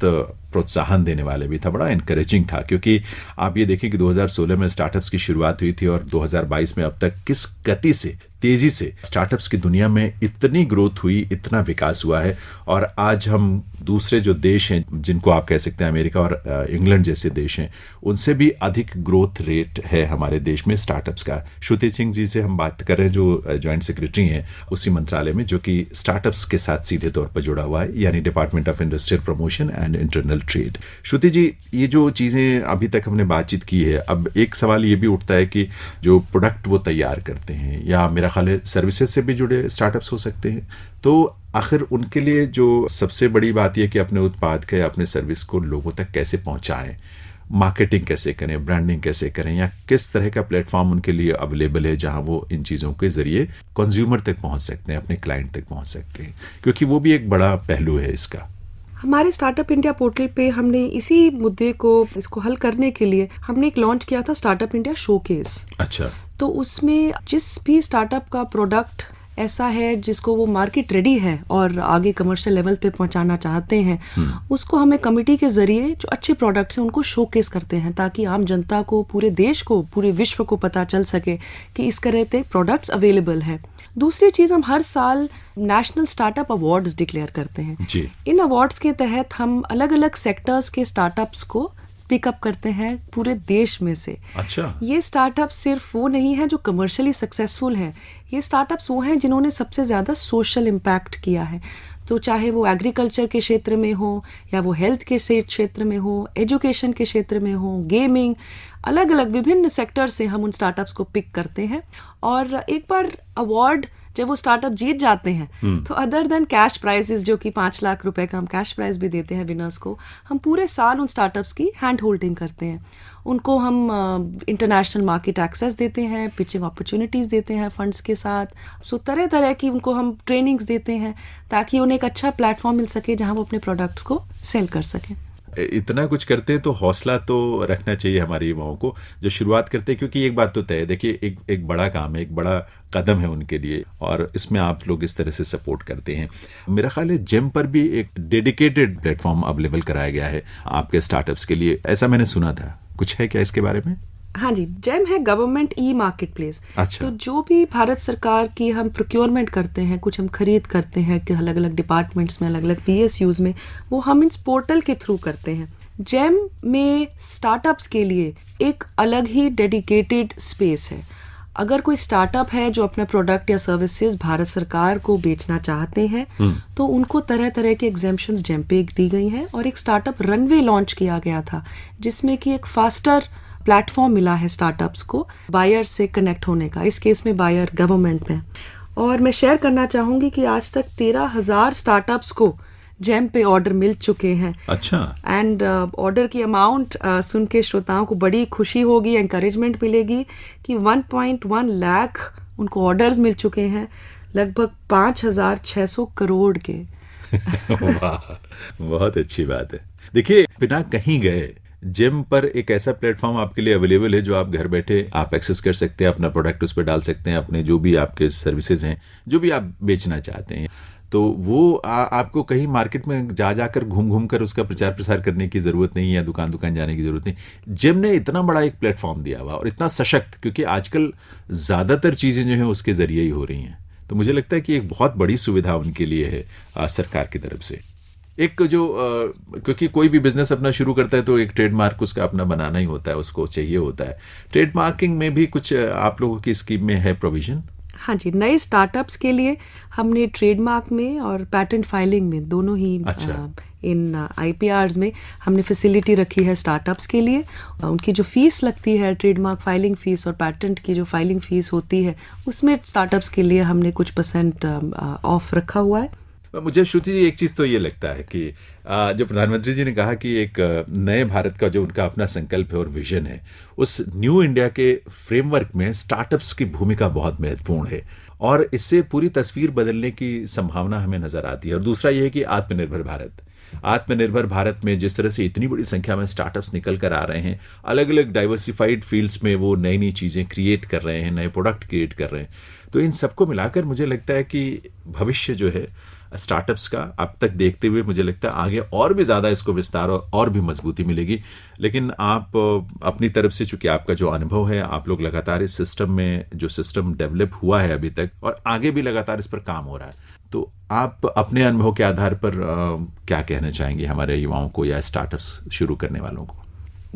प्रोत्साहन देने वाले भी था, बड़ा इनकरेजिंग था। क्योंकि आप ये देखें कि 2016 में स्टार्टअप्स की शुरुआत हुई थी और 2022 में अब तक किस गति से, तेजी से स्टार्टअप्स की दुनिया में इतनी ग्रोथ हुई, इतना विकास हुआ है। और आज हम दूसरे जो देश हैं, जिनको आप कह सकते हैं अमेरिका और इंग्लैंड जैसे देश हैं, उनसे भी अधिक ग्रोथ रेट है हमारे देश में स्टार्टअप्स का। श्रुति सिंह जी से हम बात कर रहे हैं, जो ज्वाइंट सेक्रेटरी हैं उसी मंत्रालय में, जो कि स्टार्टअप्स के साथ सीधे तौर पर जुड़ा हुआ है, यानी department of industrial promotion and internal trade. Shruti ji, ये जो चीज़ें अभी तक हमने बातचीत की है, अब एक सवाल ये भी उठता है कि जो प्रोडक्ट वो तैयार करते हैं, या मेरा ख्याल है सर्विसेज से भी जुड़े स्टार्टअप्स हो सकते हैं, तो आखिर उनके लिए जो सबसे बड़ी बात यह कि अपने उत्पाद के, अपने सर्विस को लोगों तक कैसे पहुंचाएं, मार्केटिंग कैसे करें, ब्रांडिंग कैसे करें, या किस तरह का प्लेटफॉर्म उनके लिए अवेलेबल है जहां वो इन चीज़ों के जरिए कंज्यूमर तक पहुंच सकते हैं, अपने क्लाइंट तक पहुंच सकते हैं, क्योंकि वो भी एक बड़ा पहलू है इसका। हमारे स्टार्टअप इंडिया पोर्टल पे हमने इसी मुद्दे को, इसको हल करने के लिए हमने एक लॉन्च किया था स्टार्टअप इंडिया शोकेस। अच्छा। तो उसमें जिस भी स्टार्टअप का प्रोडक्ट ऐसा है जिसको वो मार्केट रेडी है और आगे कमर्शियल लेवल पे पहुंचाना चाहते हैं, उसको हमें कमेटी के जरिए जो अच्छे प्रोडक्ट्स हैं उनको शोकेस करते हैं, ताकि आम जनता को, पूरे देश को, पूरे विश्व को पता चल सके कि इस तरह के प्रोडक्ट्स अवेलेबल हैं। दूसरी चीज़, हम हर साल नेशनल स्टार्टअप अवार्ड्स डिक्लेयर करते हैं जी। इन अवार्ड्स के तहत हम अलग अलग सेक्टर्स के स्टार्टअप्स को पिकअप करते हैं पूरे देश में से। अच्छा। ये स्टार्टअप सिर्फ वो नहीं है जो कमर्शियली सक्सेसफुल है, ये स्टार्टअप्स वो हैं जिन्होंने सबसे ज़्यादा सोशल इम्पैक्ट किया है। तो चाहे वो एग्रीकल्चर के क्षेत्र में हो, या वो हेल्थ के क्षेत्र में हो, एजुकेशन के क्षेत्र में हो, गेमिंग, अलग अलग विभिन्न सेक्टर से हम उन स्टार्टअप्स को पिक करते हैं, और एक बार अवार्ड जब वो स्टार्टअप जीत जाते हैं तो अदर देन कैश प्राइजेस, जो कि 5 लाख रुपए का हम कैश प्राइज भी देते हैं विनर्स को, हम पूरे साल उन स्टार्टअप्स की हैंड होल्डिंग करते हैं। उनको हम इंटरनेशनल मार्केट एक्सेस देते हैं, पिचिंग अपॉर्चुनिटीज़ देते हैं फंड्स के साथ। सो तरह तरह की उनको हम ट्रेनिंग्स देते हैं ताकि उन्हें एक अच्छा प्लेटफॉर्म मिल सके जहां वो अपने प्रोडक्ट्स को सेल कर सकें। इतना कुछ करते हैं तो हौसला तो रखना चाहिए हमारे युवाओं को जो शुरुआत करते हैं, क्योंकि एक बात तो तय है, देखिए एक बड़ा काम है, एक बड़ा कदम है उनके लिए, और इसमें आप लोग इस तरह से सपोर्ट करते हैं। मेरा ख्याल है जेम पर भी एक डेडिकेटेड प्लेटफॉर्म अवेलेबल कराया गया है आपके स्टार्टअप्स के लिए, ऐसा मैंने सुना था, कुछ है क्या इसके बारे में? हाँ जी, जेम है गवर्नमेंट ई मार्केट प्लेस। अच्छा। तो जो भी भारत सरकार की हम प्रोक्योरमेंट करते हैं, कुछ हम खरीद करते हैं कि अलग अलग डिपार्टमेंट्स में, अलग अलग PSUs में, वो हम इस पोर्टल के थ्रू करते हैं। जेम में स्टार्टअप्स के लिए एक अलग ही डेडिकेटेड स्पेस है। अगर कोई स्टार्टअप है जो अपना प्रोडक्ट या सर्विसेज भारत सरकार को बेचना चाहते हैं तो उनको तरह तरह के एग्जेम्पशंस जेम पे दी गई हैं, और एक स्टार्टअप रनवे लॉन्च किया गया था जिसमें कि एक फास्टर प्लेटफॉर्म मिला है स्टार्टअप्स को बायर से कनेक्ट होने का। इस केस में बायर गवर्नमेंट में। और मैं शेयर करना चाहूँगी कि आज तक 13,000 स्टार्टअप्स को जेम पे ऑर्डर मिल चुके हैं। अच्छा। एंड ऑर्डर की अमाउंट सुन के श्रोताओं को बड़ी खुशी होगी, एनकरेजमेंट मिलेगी कि 1.1 लाख उनको ऑर्डर्स मिल चुके हैं, लगभग 5,600 करोड़ के। वाह, बहुत अच्छी बात है। देखिए, बिना कहीं गए जेम पर एक ऐसा प्लेटफॉर्म आपके लिए अवेलेबल है जो आप घर बैठे आप एक्सेस कर सकते हैं, अपना प्रोडक्ट उस पर डाल सकते हैं, अपने जो भी आपके सर्विसेज हैं, जो भी आप बेचना चाहते हैं, तो वो आपको कहीं मार्केट में जाकर घूम कर उसका प्रचार प्रसार करने की ज़रूरत नहीं है, दुकान जाने की ज़रूरत नहीं। जेम ने इतना बड़ा एक प्लेटफॉर्म दिया हुआ और इतना सशक्त, क्योंकि आजकल ज़्यादातर चीज़ें जो हैं उसके ज़रिए ही हो रही हैं, तो मुझे लगता है कि एक बहुत बड़ी सुविधा उनके लिए है सरकार की तरफ से। एक जो क्योंकि कोई भी बिजनेस अपना शुरू करता है तो एक ट्रेडमार्क उसका अपना बनाना ही होता है, उसको चाहिए होता है। ट्रेडमार्किंग में भी कुछ आप लोगों की स्कीम में है प्रोविजन? हाँ जी, नए स्टार्टअप्स के लिए हमने ट्रेडमार्क में और पैटेंट फाइलिंग में दोनों ही इन IPRs में हमने फैसिलिटी रखी है स्टार्टअप्स के लिए। उनकी जो फीस लगती है, ट्रेडमार्क फाइलिंग फीस और पैटेंट की जो फाइलिंग फीस होती है, उसमें स्टार्टअप्स के लिए हमने कुछ % ऑफ रखा हुआ है। मुझे श्रुति जी एक चीज़ तो ये लगता है कि जो प्रधानमंत्री जी ने कहा कि एक नए भारत का जो उनका अपना संकल्प है और विजन है, उस न्यू इंडिया के फ्रेमवर्क में स्टार्टअप्स की भूमिका बहुत महत्वपूर्ण है और इससे पूरी तस्वीर बदलने की संभावना हमें नजर आती है। और दूसरा ये है कि आत्मनिर्भर भारत में जिस तरह से इतनी बड़ी संख्या में स्टार्टअप्स निकल कर आ रहे हैं, अलग अलग डाइवर्सिफाइड फील्ड्स में वो नई नई चीज़ें क्रिएट कर रहे हैं, नए प्रोडक्ट क्रिएट कर रहे हैं, तो इन सबको मिलाकर मुझे लगता है कि भविष्य जो है स्टार्टअप्स का अब तक देखते हुए मुझे लगता है आगे और भी ज़्यादा इसको विस्तार और भी मजबूती मिलेगी। लेकिन आप अपनी तरफ से, चूंकि आपका जो अनुभव है, आप लोग लगातार इस सिस्टम में, जो सिस्टम डेवलप हुआ है अभी तक और आगे भी लगातार इस पर काम हो रहा है, तो आप अपने अनुभव के आधार पर क्या कहना चाहेंगे हमारे युवाओं को या स्टार्टअप्स शुरू करने वालों को?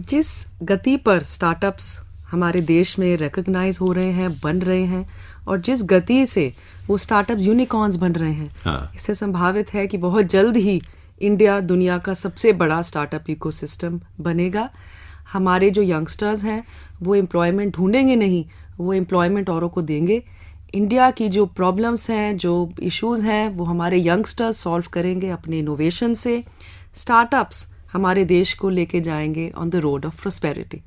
जिस गति पर स्टार्टअप्स हमारे देश में रिकॉग्नाइज हो रहे हैं, बन रहे हैं, और जिस गति से वो स्टार्टअप यूनिकॉर्न्स बन रहे हैं, इससे संभावित है कि बहुत जल्द ही इंडिया दुनिया का सबसे बड़ा स्टार्टअप इकोसिस्टम बनेगा। हमारे जो यंगस्टर्स हैं वो एम्प्लॉयमेंट ढूंढेंगे नहीं, वो एम्प्लॉयमेंट औरों को देंगे। इंडिया की जो प्रॉब्लम्स हैं, जो इश्यूज हैं, वो हमारे यंगस्टर्स सॉल्व करेंगे अपने इनोवेशन से। स्टार्टअप्स हमारे देश को लेके जाएंगे on the road of prosperity.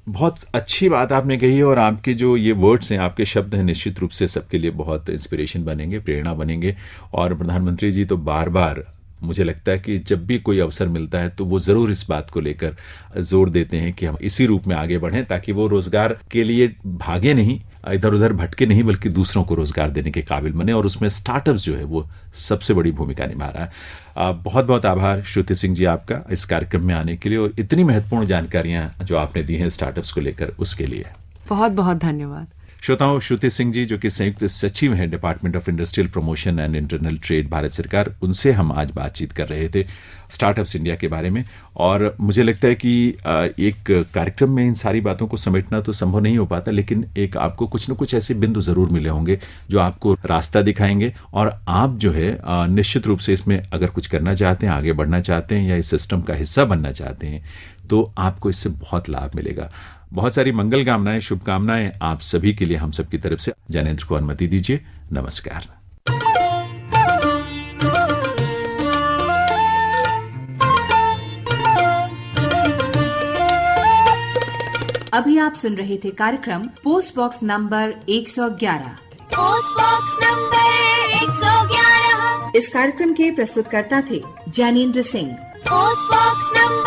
बहुत अच्छी बात आपने कही, और आपके जो ये वर्ड्स हैं, आपके शब्द हैं, निश्चित रूप से सबके लिए बहुत इंस्पिरेशन बनेंगे, प्रेरणा बनेंगे। और प्रधानमंत्री जी तो बार बार मुझे लगता है कि जब भी कोई अवसर मिलता है तो वो ज़रूर इस बात को लेकर जोर देते हैं कि हम इसी रूप में आगे बढ़ें, ताकि वो रोज़गार के लिए भागे नहीं, इधर उधर भटके नहीं, बल्कि दूसरों को रोज़गार देने के काबिल बने। और उसमें स्टार्टअप्स जो है वो सबसे बड़ी भूमिका निभा रहा है। बहुत बहुत आभार श्रुति सिंह जी आपका इस कार्यक्रम में आने के लिए और इतनी महत्वपूर्ण जानकारियाँ जो आपने दी हैं स्टार्टअप्स को लेकर, उसके लिए बहुत बहुत धन्यवाद। श्रोताओं, श्रुति सिंह जी जो कि संयुक्त सचिव हैं department of industrial promotion and internal trade Bharat सरकार, उनसे हम आज बातचीत कर रहे थे स्टार्टअप्स इंडिया के बारे में। और मुझे लगता है कि एक कार्यक्रम में इन सारी बातों को समेटना तो संभव नहीं हो पाता, लेकिन एक आपको कुछ न कुछ ऐसे बिंदु ज़रूर मिले होंगे जो आपको रास्ता दिखाएंगे, और आप जो है निश्चित रूप से इसमें अगर कुछ करना चाहते हैं, आगे बढ़ना चाहते हैं या इस सिस्टम का हिस्सा बनना चाहते हैं, तो आपको इससे बहुत लाभ मिलेगा। बहुत सारी मंगल कामनाएं, शुभकामनाएं आप सभी के लिए हम सबकी तरफ से। जैनेंद्र को अनुमति दीजिए। नमस्कार। अभी आप सुन रहे थे कार्यक्रम post box number 111। Post box number 111। इस कार्यक्रम के प्रस्तुतकर्ता थे Jainendra Singh. Post box number